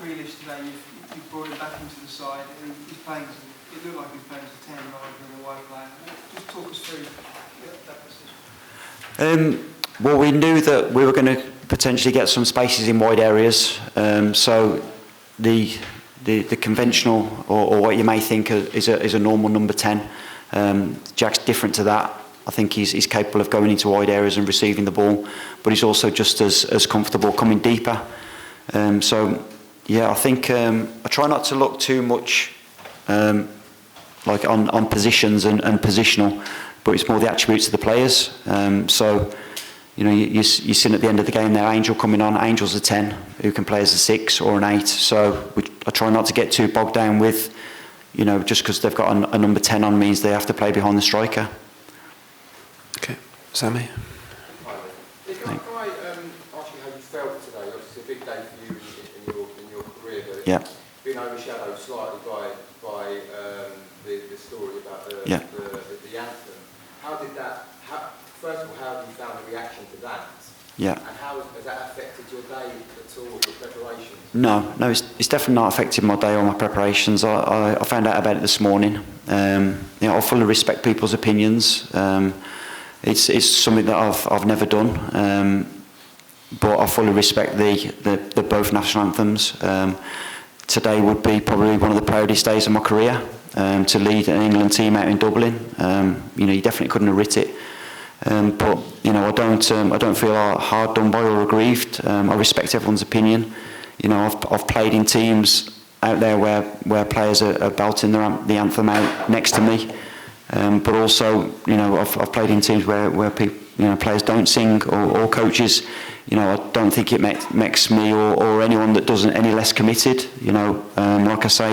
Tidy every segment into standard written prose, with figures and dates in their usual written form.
Grealish today, you've brought him back into the side, and he's playing. It looked like he was playing as a 10 rather than a wide player. Just talk us through that decision. Well, we knew that we were going to potentially get some spaces in wide areas. So the conventional, or what you may think is a normal number 10. Jack's different to that. I think he's capable of going into wide areas and receiving the ball, but he's also just as comfortable coming deeper. So yeah, I think I try not to look too much like on positions and positional, but it's more the attributes of the players. So you know, you're seeing at the end of the game there, Angel coming on. Angel's a 10 who can play as a 6 or an 8. So I try not to get too bogged down with, you know, just because they've got a number 10 on means they have to play behind the striker. Okay, Sammy. Can I ask you how you felt today? Obviously, it's a big day for you in your career, but Yeah. it's been overshadowed slightly by the story about the anthem. How did that? First of all, how have you found the reaction to that? Yeah. And how has that affected your day at all, your preparations? No, it's definitely not affected my day or my preparations. I found out about it this morning. You know, I fully respect people's opinions. It's something that I've never done, but I fully respect the both national anthems. Today would be probably one of the proudest days of my career, to lead an England team out in Dublin. You know, you definitely couldn't have writ it. But you know, I don't feel hard done by or aggrieved. I respect everyone's opinion. You know, I've played in teams out there where players are belting the anthem out next to me. But also, you know, I've played in teams where people, you know, players don't sing or coaches. You know, I don't think it makes me or anyone that doesn't any less committed. You know, like I say,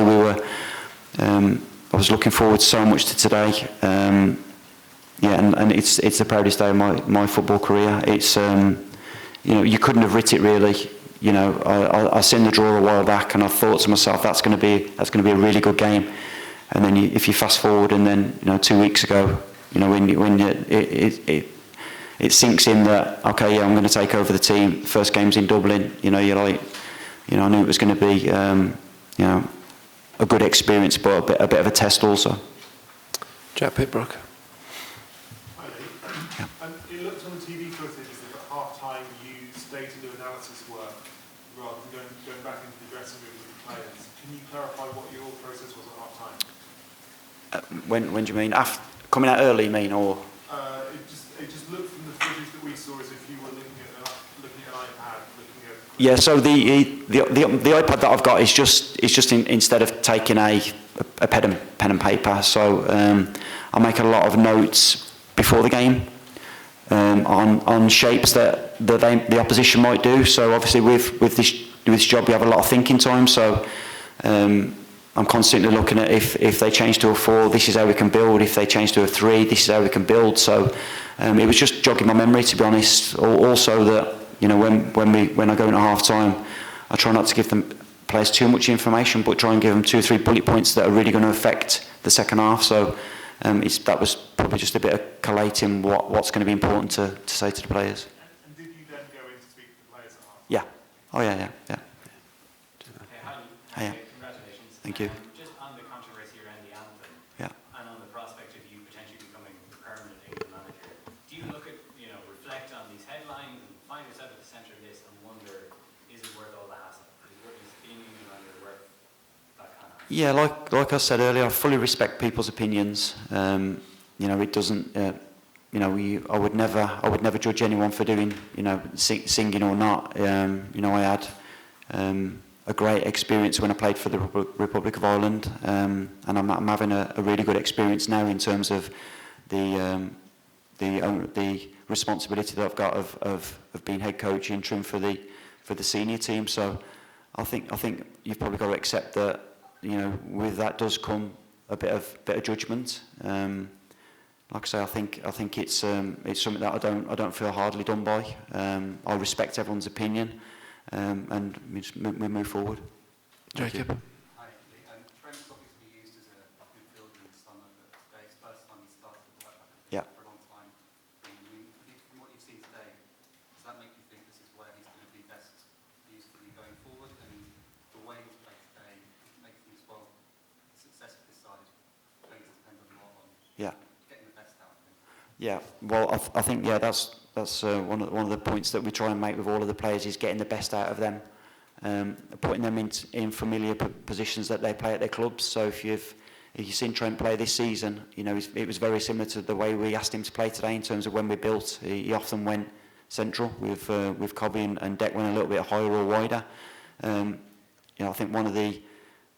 I was looking forward so much to today. Yeah, and it's the proudest day of my football career. It's you know, you couldn't have writ it really. You know, I seen the draw a while back, and I thought to myself, that's going to be a really good game. And then if you fast forward, and then, you know, 2 weeks ago, you know, when it sinks in that, okay, yeah, I'm going to take over the team. First game's in Dublin. You know, you're like, you know, I knew it was going to be, you know, a good experience, but a bit of a test also. Jack Pitbrook. It looked on the TV footage that at half-time you stayed to do analysis work rather than going back into the dressing room with the players. Can you clarify what your process was at half-time? When do you mean? Coming out early, you mean, or? It just looked from the footage that we saw as if you were looking at an iPad, looking at... Yeah, so the iPad that I've got is just instead of taking a pen and paper, so I make a lot of notes before the game on shapes that the opposition might do. So obviously with this job you have a lot of thinking time. So I'm constantly looking at if they change to a 4, this is how we can build. If they change to a 3, this is how we can build. So it was just jogging my memory, to be honest. Also that, you know, when I go into half time, I try not to give them players too much information, but try and give them 2 or 3 bullet points that are really going to affect the second half. So that was probably just a bit of collating what's going to be important to say to the players. And did you then go in to speak to the players at half? Yeah. Oh yeah. Hi. Congratulations. Thank you. Just on the controversy around the anthem, Yeah. and on the prospect of you potentially becoming the permanent England manager, do you look at, you know, reflect on these headlines and find yourself at the centre of this and wonder, is it worth all the hassle? Is being England manager worth that kind of hassle? Yeah, like I said earlier, I fully respect people's opinions. You know, it doesn't. You know, I would never judge anyone for doing, you know, singing or not. You know, I had a great experience when I played for the Republic of Ireland, and I'm having a really good experience now in terms of the responsibility that I've got of being head coach interim for the senior team. So I think you've probably got to accept that, you know, with that does come a bit of judgment. Like I say, I think it's something that I don't feel hardly done by. I respect everyone's opinion, and we move forward. Jacob. Hi, Trent's obviously used as a midfielder in some of the days. First time he started at right back Yeah. for a long time. I mean, from what you've seen today, does that make you think this is where he's going to be best used to be going forward? And the way Yeah, well, I think that's one of the points that we try and make with all of the players is getting the best out of them, putting them in familiar positions that they play at their clubs. So if you've seen Trent play this season, you know it was very similar to the way we asked him to play today in terms of when we built. He often went central with Cobby and Deck went a little bit higher or wider. You know, I think one of the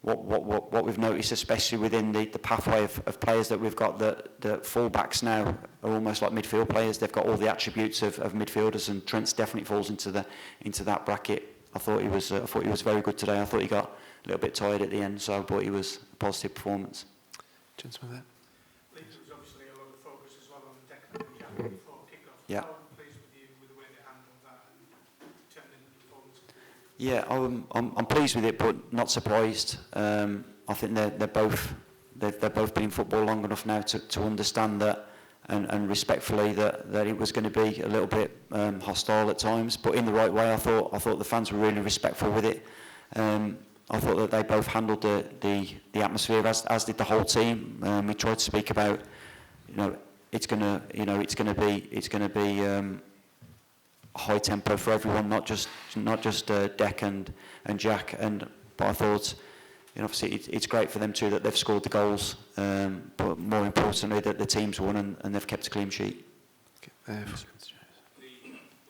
what we've noticed, especially within the pathway of players that we've got, the full-backs now are almost like midfield players. They've got all the attributes of midfielders, and Trent definitely falls into that bracket. I thought he was very good today. I thought he got a little bit tired at the end, so I thought he was a positive performance. Gentleman there. I think there was obviously a lot of focus as well on Declan and Jack before kick-off. Yeah. How pleased with you with the way they handled that and turned in the performance? Yeah, I'm pleased with it, but not surprised. I think they've both been in football long enough now to understand that and respectfully that it was going to be a little bit hostile at times, but in the right way. I thought the fans were really respectful with it. I thought that they both handled the atmosphere as did the whole team. We tried to speak about, you know, it's going to be high tempo for everyone, not just Deck and Jack. But I thought, you know, obviously it's great for them too that they've scored the goals, but more importantly that the team's won and they've kept a clean sheet. Okay. The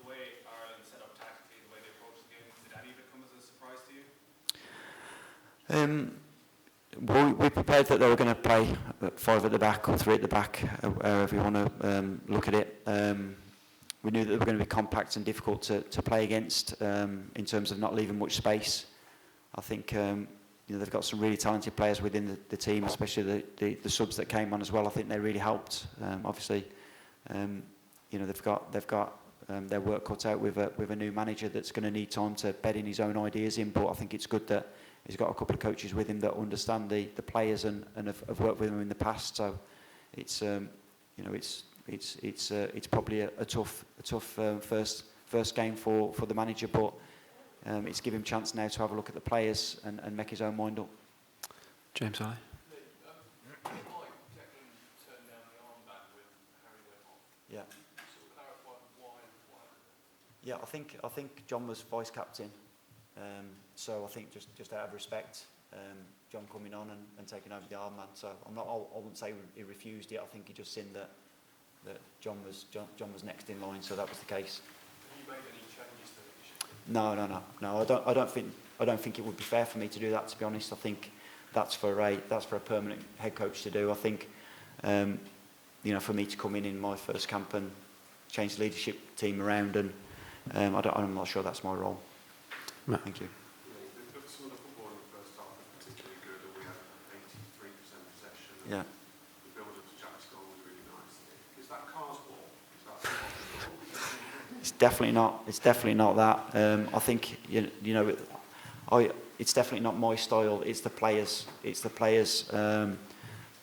way Ireland set up tactically, the way they approached the game, did any of it come as a surprise to you? We prepared that they were going to play 5 at the back or 3 at the back, however you want to look at it. We knew that they were going to be compact and difficult to play against in terms of not leaving much space. I think you know, they've got some really talented players within the team, especially the subs that came on as well. I think they really helped. Obviously, you know, they've got their work cut out with a new manager that's going to need time to bed in his own ideas in. But I think it's good that he's got a couple of coaches with him that understand the players and have worked with them in the past. So it's you know, it's probably a tough first game for the manager, but it's given him a chance now to have a look at the players and make his own mind up. James I. Yeah. Yeah, I think John was vice captain, so I think just out of respect, John coming on and taking over the armband. So I wouldn't say he refused it. I think he just seen that John was next in line, so that was the case. Have you made any changes to it? No. I don't think it would be fair for me to do that. To be honest, I think that's for a permanent head coach to do. I think you know, for me to come in my first camp and change the leadership team around, and I'm not sure that's my role. No. Thank you. Some of the football in the first half was particularly good, and we had 83% possession. Yeah. The build up to Jack's goal was really nice. Is that Car's ball? Is that It's definitely not that. I think you know, it's definitely not my style. It's the players.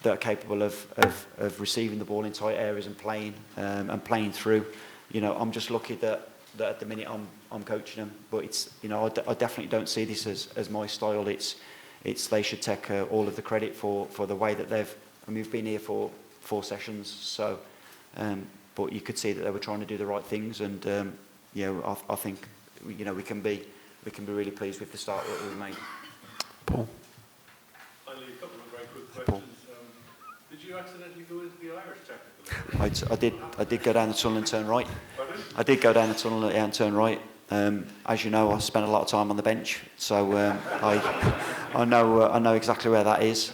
That are capable of receiving the ball in tight areas and playing through. You know, I'm just lucky that at the minute I'm coaching them. But it's, you know, I definitely don't see this as my style. It's they should take all of the credit for the way that we've been here for 4 sessions. So, but you could see that they were trying to do the right things, and you know, I think, you know, we can be really pleased with the start that we've made. Paul. Finally, a couple of very quick questions. Did you accidentally go into the Irish technical? I did go down the tunnel and turn right. Pardon? I did go down the tunnel and turn right. As you know, I spent a lot of time on the bench, so I know exactly where that is.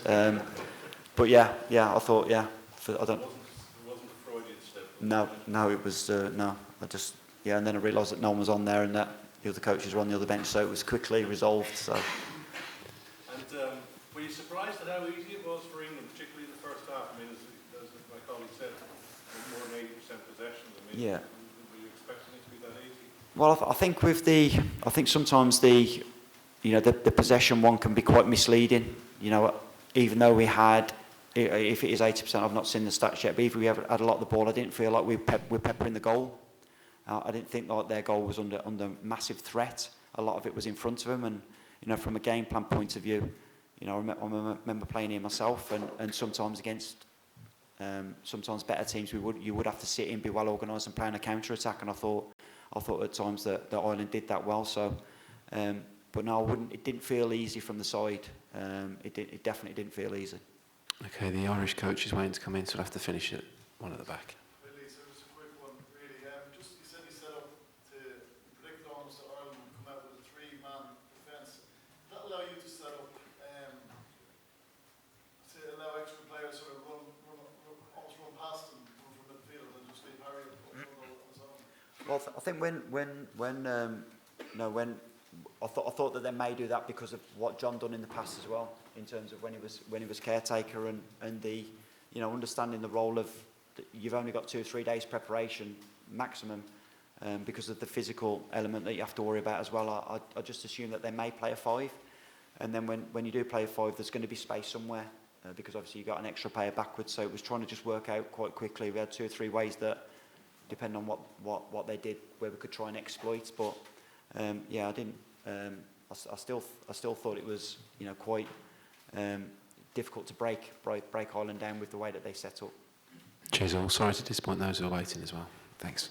But yeah, I thought, I don't. It wasn't a Freudian slip? No, it was no. I just, and then I realised that no one was on there and that the other coaches were on the other bench, so it was quickly resolved. So. And were you surprised at how easy it was for England, particularly in the first half? I mean, as my colleague said, more than 80% possession. I mean, were you expecting it to be that easy? Well, I think sometimes the possession one can be quite misleading. You know, even though we had, if it is 80%, I've not seen the stats yet, but if we had a lot of the ball, I didn't feel like we're peppering the goal. I didn't think like their goal was under massive threat. A lot of it was in front of them, and you know, from a game plan point of view, you know, I remember playing here myself, and sometimes against sometimes better teams you would have to sit in, be well organised and play on a counter attack, and I thought at times that Ireland did that well. So, but no, it didn't feel easy from the side. It definitely didn't feel easy. Okay, the Irish coach is waiting to come in, so we'll have to finish it. One at the back. Really, so just a quick one, really. Just you said you set up to predict almost that Ireland would come out with a 3-man defence. Did that allow you to set up to allow extra players sort of almost run past them from midfield and just leave Harry on his own? Well, I think when I thought that they may do that because of what John done in the past as well, in terms of when he was caretaker and the understanding the role of you've only got 2 or 3 days preparation maximum, because of the physical element that you have to worry about as well. I just assume that they may play a 5, and then when you do play a 5, there's going to be space somewhere, because obviously you got an extra player backwards. So it was trying to just work out quite quickly. We had 2 or 3 ways that, depending on what they did, where we could try and exploit. But yeah, I didn't. I still thought it was quite difficult to break Ireland down with the way that they set up. Cheers all. Sorry to disappoint those who are waiting as well. Thanks.